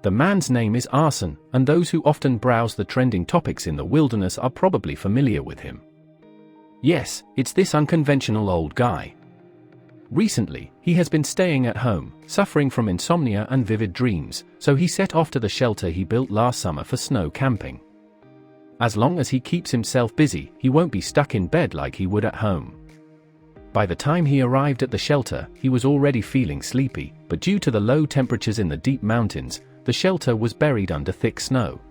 The man's name is Arson, and those who often browse the trending topics in the wilderness are probably familiar with him. Yes, it's this unconventional old guy. Recently, he has been staying at home, suffering from insomnia and vivid dreams, so he set off to the shelter he built last summer for snow camping. As long as he keeps himself busy, he won't be stuck in bed like he would at home. By the time he arrived at the shelter, he was already feeling sleepy, but due to the low temperatures in the deep mountains, the shelter was buried under thick snow.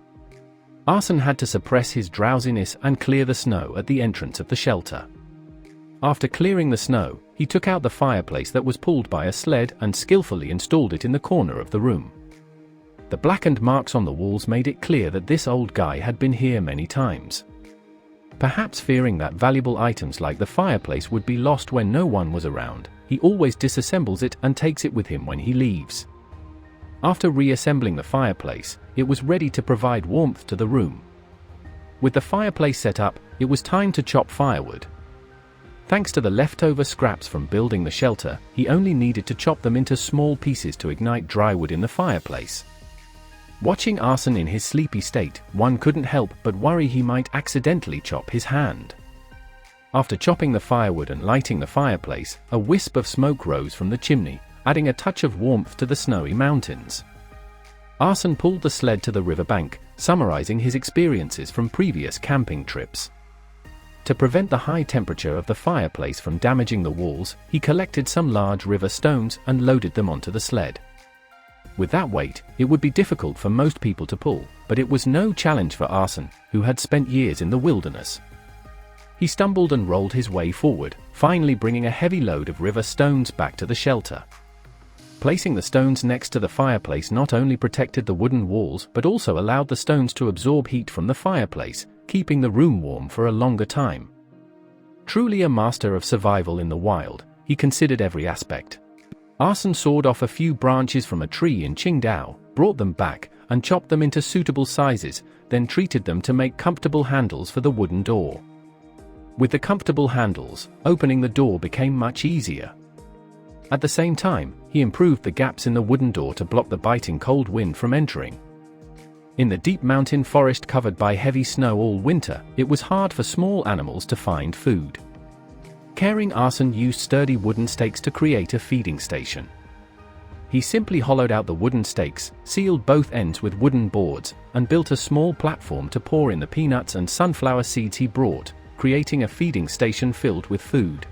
Arson had to suppress his drowsiness and clear the snow at the entrance of the shelter. After clearing the snow, he took out the fireplace that was pulled by a sled and skillfully installed it in the corner of the room. The blackened marks on the walls made it clear that this old guy had been here many times. Perhaps fearing that valuable items like the fireplace would be lost when no one was around, he always disassembles it and takes it with him when he leaves. After reassembling the fireplace, it was ready to provide warmth to the room. With the fireplace set up, it was time to chop firewood. Thanks to the leftover scraps from building the shelter, he only needed to chop them into small pieces to ignite dry wood in the fireplace. Watching Arson in his sleepy state, one couldn't help but worry he might accidentally chop his hand. After chopping the firewood and lighting the fireplace, a wisp of smoke rose from the chimney, adding a touch of warmth to the snowy mountains. Arson pulled the sled to the riverbank, summarizing his experiences from previous camping trips. To prevent the high temperature of the fireplace from damaging the walls, he collected some large river stones and loaded them onto the sled. With that weight, it would be difficult for most people to pull, but it was no challenge for Arson, who had spent years in the wilderness. He stumbled and rolled his way forward, finally bringing a heavy load of river stones back to the shelter. Placing the stones next to the fireplace not only protected the wooden walls but also allowed the stones to absorb heat from the fireplace, keeping the room warm for a longer time. Truly a master of survival in the wild, he considered every aspect. Arson sawed off a few branches from a tree in Qingdao, brought them back, and chopped them into suitable sizes, then treated them to make comfortable handles for the wooden door. With the comfortable handles, opening the door became much easier. At the same time, he improved the gaps in the wooden door to block the biting cold wind from entering. In the deep mountain forest covered by heavy snow all winter, it was hard for small animals to find food. Caring Arson used sturdy wooden stakes to create a feeding station. He simply hollowed out the wooden stakes, sealed both ends with wooden boards, and built a small platform to pour in the peanuts and sunflower seeds he brought, creating a feeding station filled with food.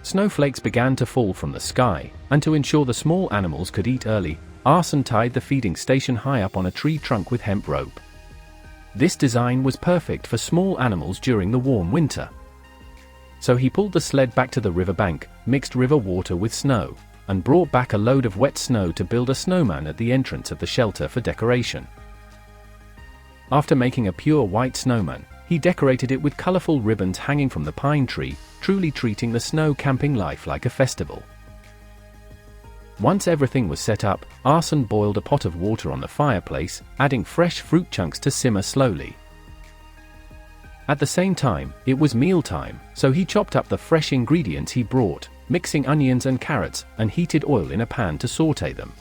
Snowflakes began to fall from the sky, and to ensure the small animals could eat early, Arson tied the feeding station high up on a tree trunk with hemp rope. This design was perfect for small animals during the warm winter. So he pulled the sled back to the riverbank, mixed river water with snow, and brought back a load of wet snow to build a snowman at the entrance of the shelter for decoration. After making a pure white snowman, he decorated it with colorful ribbons hanging from the pine tree, truly treating the snow camping life like a festival. Once everything was set up, Arson boiled a pot of water on the fireplace, adding fresh fruit chunks to simmer slowly. At the same time, it was mealtime, so he chopped up the fresh ingredients he brought, mixing onions and carrots, and heated oil in a pan to saute them.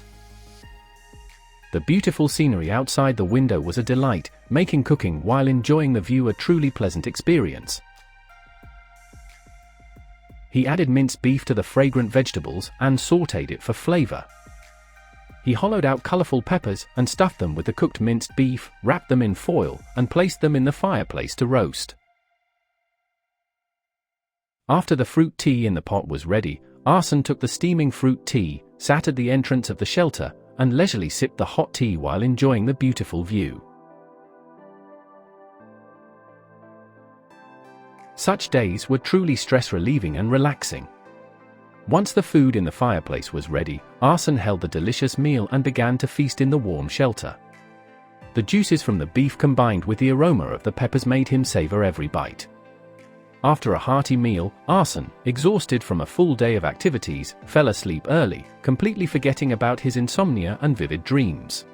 The beautiful scenery outside the window was a delight, making cooking while enjoying the view a truly pleasant experience. He added minced beef to the fragrant vegetables and sautéed it for flavor. He hollowed out colorful peppers and stuffed them with the cooked minced beef, wrapped them in foil, and placed them in the fireplace to roast. After the fruit tea in the pot was ready, Arson took the steaming fruit tea, sat at the entrance of the shelter, and leisurely sipped the hot tea while enjoying the beautiful view. Such days were truly stress-relieving and relaxing. Once the food in the fireplace was ready, Arson held the delicious meal and began to feast in the warm shelter. The juices from the beef combined with the aroma of the peppers made him savor every bite. After a hearty meal, Arson, exhausted from a full day of activities, fell asleep early, completely forgetting about his insomnia and vivid dreams.